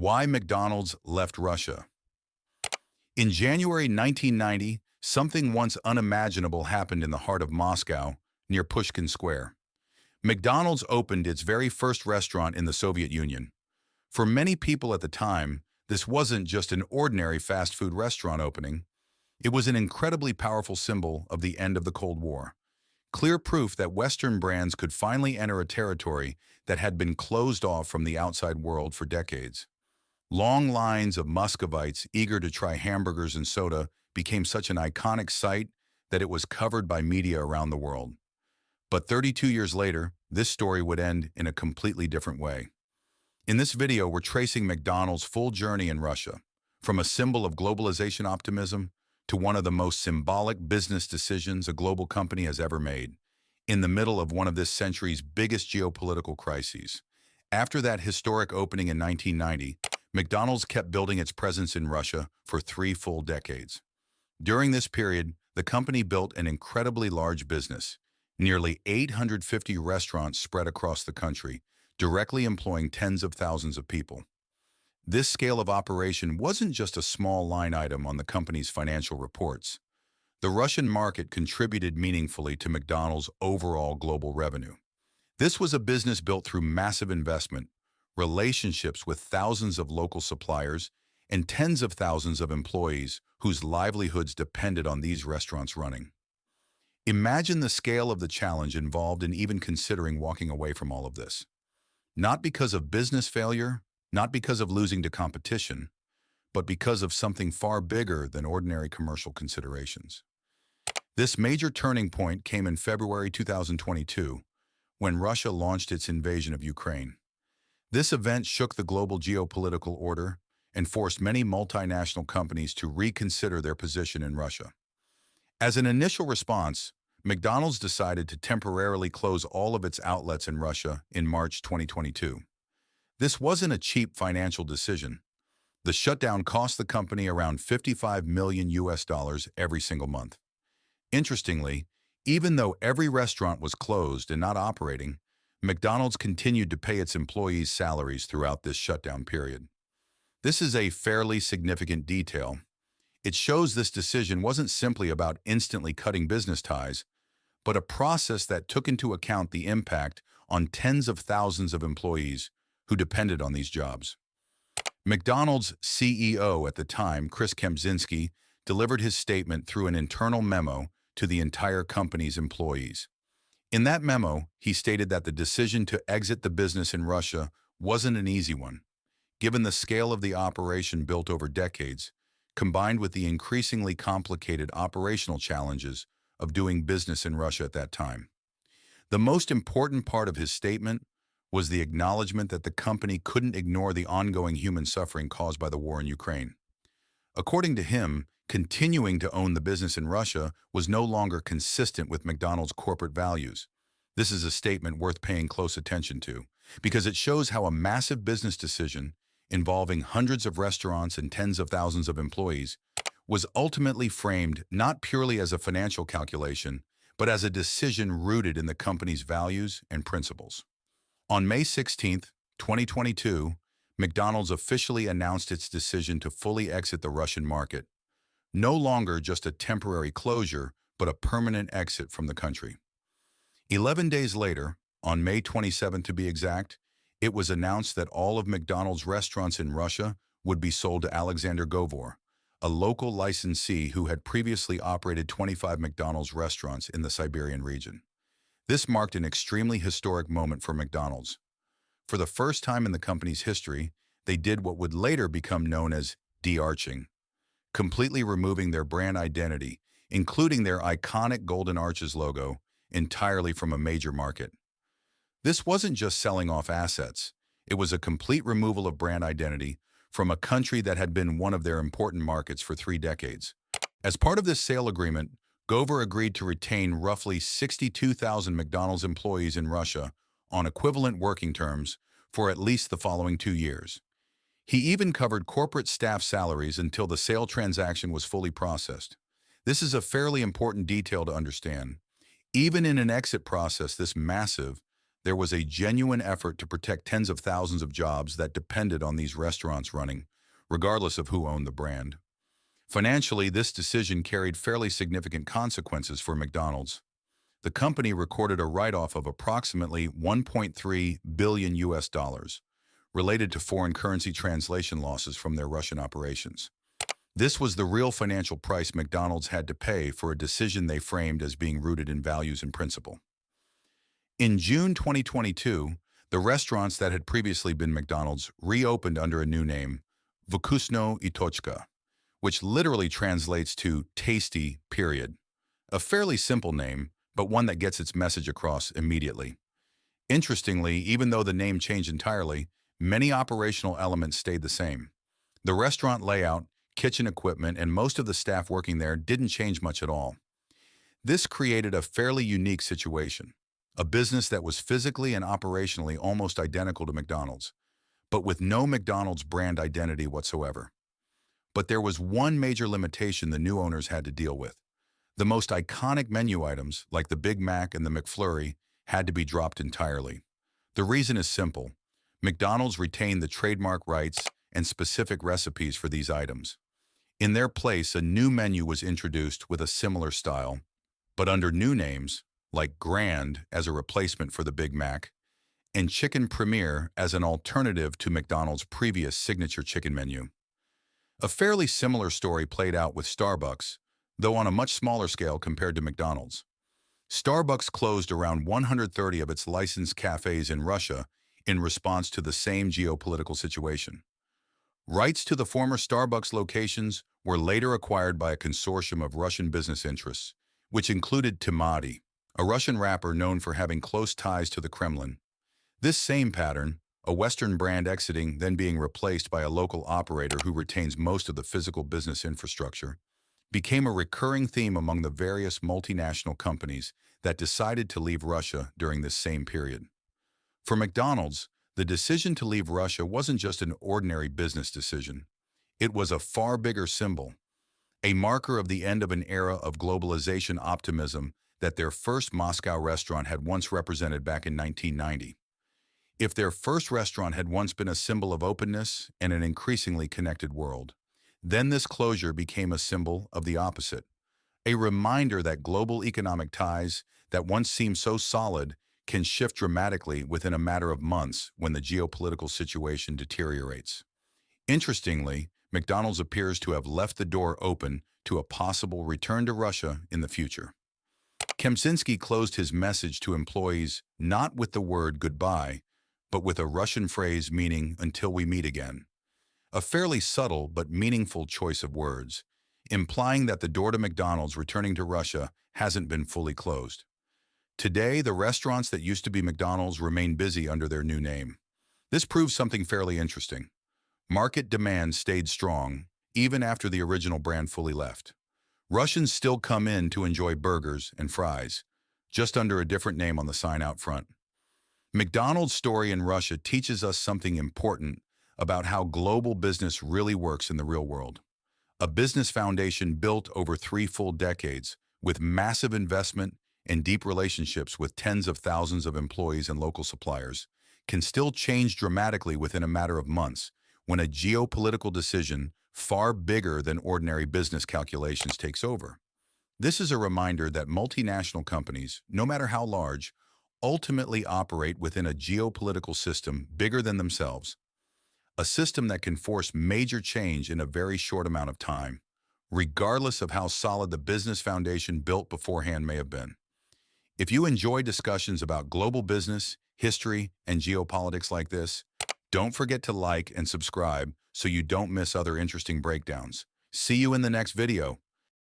Why McDonald's left Russia. In January 1990, something once unimaginable happened in the heart of Moscow, near Pushkin Square. McDonald's opened its very first restaurant in the Soviet Union. For many people at the time, this wasn't just an ordinary fast food restaurant opening. It was an incredibly powerful symbol of the end of the Cold War. Clear proof that Western brands could finally enter a territory that had been closed off from the outside world for decades. Long lines of Muscovites eager to try hamburgers and soda became such an iconic sight that it was covered by media around the world. But 32 years later, this story would end in a completely different way. In this video, we're tracing McDonald's full journey in Russia, from a symbol of globalization optimism to one of the most symbolic business decisions a global company has ever made, in the middle of one of this century's biggest geopolitical crises. After that historic opening in 1990, McDonald's kept building its presence in Russia for 3 full decades. During this period, the company built an incredibly large business, nearly 850 restaurants spread across the country, directly employing tens of thousands of people. This scale of operation wasn't just a small line item on the company's financial reports. The Russian market contributed meaningfully to McDonald's overall global revenue. This was a business built through massive investment, relationships with thousands of local suppliers, and tens of thousands of employees whose livelihoods depended on these restaurants running. Imagine the scale of the challenge involved in even considering walking away from all of this. Not because of business failure, not because of losing to competition, but because of something far bigger than ordinary commercial considerations. This major turning point came in February 2022, when Russia launched its invasion of Ukraine. This event shook the global geopolitical order and forced many multinational companies to reconsider their position in Russia. As an initial response, McDonald's decided to temporarily close all of its outlets in Russia in March 2022. This wasn't a cheap financial decision. The shutdown cost the company around $55 million every single month. Interestingly, even though every restaurant was closed and not operating, McDonald's continued to pay its employees' salaries throughout this shutdown period. This is a fairly significant detail. It shows this decision wasn't simply about instantly cutting business ties, but a process that took into account the impact on tens of thousands of employees who depended on these jobs. McDonald's CEO at the time, Chris Kempczynski, delivered his statement through an internal memo to the entire company's employees. In that memo, he stated that the decision to exit the business in Russia wasn't an easy one. Given the scale of the operation built over decades, combined with the increasingly complicated operational challenges of doing business in Russia at that time. The most important part of his statement was the acknowledgement that the company couldn't ignore the ongoing human suffering caused by the war in Ukraine. According to him, continuing to own the business in Russia was no longer consistent with McDonald's corporate values. This is a statement worth paying close attention to, because it shows how a massive business decision involving hundreds of restaurants and tens of thousands of employees was ultimately framed not purely as a financial calculation, but as a decision rooted in the company's values and principles. On May 16, 2022, McDonald's officially announced its decision to fully exit the Russian market. No longer just a temporary closure, but a permanent exit from the country. 11 days later, on May 27 to be exact, it was announced that all of McDonald's restaurants in Russia would be sold to Alexander Govor, a local licensee who had previously operated 25 McDonald's restaurants in the Siberian region. This marked an extremely historic moment for McDonald's. For the first time in the company's history, they did what would later become known as de-arching, completely removing their brand identity, including their iconic Golden Arches logo, entirely from a major market. This wasn't just selling off assets. It was a complete removal of brand identity from a country that had been one of their important markets for 3 decades. As part of this sale agreement, Govor agreed to retain roughly 62,000 McDonald's employees in Russia on equivalent working terms for at least the following 2 years. He even covered corporate staff salaries until the sale transaction was fully processed. This is a fairly important detail to understand. Even in an exit process this massive, There was a genuine effort to protect tens of thousands of jobs that depended on these restaurants running, regardless of who owned the brand. Financially, this decision carried fairly significant consequences for McDonald's. The company recorded a write-off of approximately 1.3 billion US dollars related to foreign currency translation losses from their Russian operations. This was the real financial price McDonald's had to pay for a decision they framed as being rooted in values and principle. In June 2022, the restaurants that had previously been McDonald's reopened under a new name, Vkusno I Tochka, which literally translates to tasty, period. A fairly simple name, but one that gets its message across immediately. Interestingly, even though the name changed entirely, many operational elements stayed the same. The restaurant layout, kitchen equipment, and most of the staff working there didn't change much at all. This created a fairly unique situation, a business that was physically and operationally almost identical to McDonald's, but with no McDonald's brand identity whatsoever. But there was one major limitation the new owners had to deal with. The most iconic menu items, like the Big Mac and the McFlurry, had to be dropped entirely. The reason is simple. McDonald's retained the trademark rights and specific recipes for these items. In their place, a new menu was introduced with a similar style, but under new names, like Grand as a replacement for the Big Mac, and Chicken Premier as an alternative to McDonald's previous signature chicken menu. A fairly similar story played out with Starbucks, though on a much smaller scale compared to McDonald's. Starbucks closed around 130 of its licensed cafes in Russia in response to the same geopolitical situation. Rights to the former Starbucks locations were later acquired by a consortium of Russian business interests, which included Timati, a Russian rapper known for having close ties to the Kremlin. This same pattern, a Western brand exiting then being replaced by a local operator who retains most of the physical business infrastructure, became a recurring theme among the various multinational companies that decided to leave Russia during this same period. For McDonald's, the decision to leave Russia wasn't just an ordinary business decision. It was a far bigger symbol, a marker of the end of an era of globalization optimism that their first Moscow restaurant had once represented back in 1990. If their first restaurant had once been a symbol of openness and an increasingly connected world, then this closure became a symbol of the opposite, a reminder that global economic ties that once seemed so solid can shift dramatically within a matter of months when the geopolitical situation deteriorates. Interestingly, McDonald's appears to have left the door open to a possible return to Russia in the future. Kemczynski closed his message to employees not with the word goodbye, but with a Russian phrase meaning until we meet again. A fairly subtle but meaningful choice of words, implying that the door to McDonald's returning to Russia hasn't been fully closed. Today, the restaurants that used to be McDonald's remain busy under their new name. This proves something fairly interesting. Market demand stayed strong, even after the original brand fully left. Russians still come in to enjoy burgers and fries, just under a different name on the sign out front. McDonald's story in Russia teaches us something important about how global business really works in the real world. A business foundation built over 3 full decades, with massive investment and deep relationships with tens of thousands of employees and local suppliers, can still change dramatically within a matter of months when a geopolitical decision far bigger than ordinary business calculations takes over. This is a reminder that multinational companies, no matter how large, ultimately operate within a geopolitical system bigger than themselves, a system that can force major change in a very short amount of time, regardless of how solid the business foundation built beforehand may have been. If you enjoy discussions about global business, history, and geopolitics like this, don't forget to like and subscribe so you don't miss other interesting breakdowns. See you in the next video.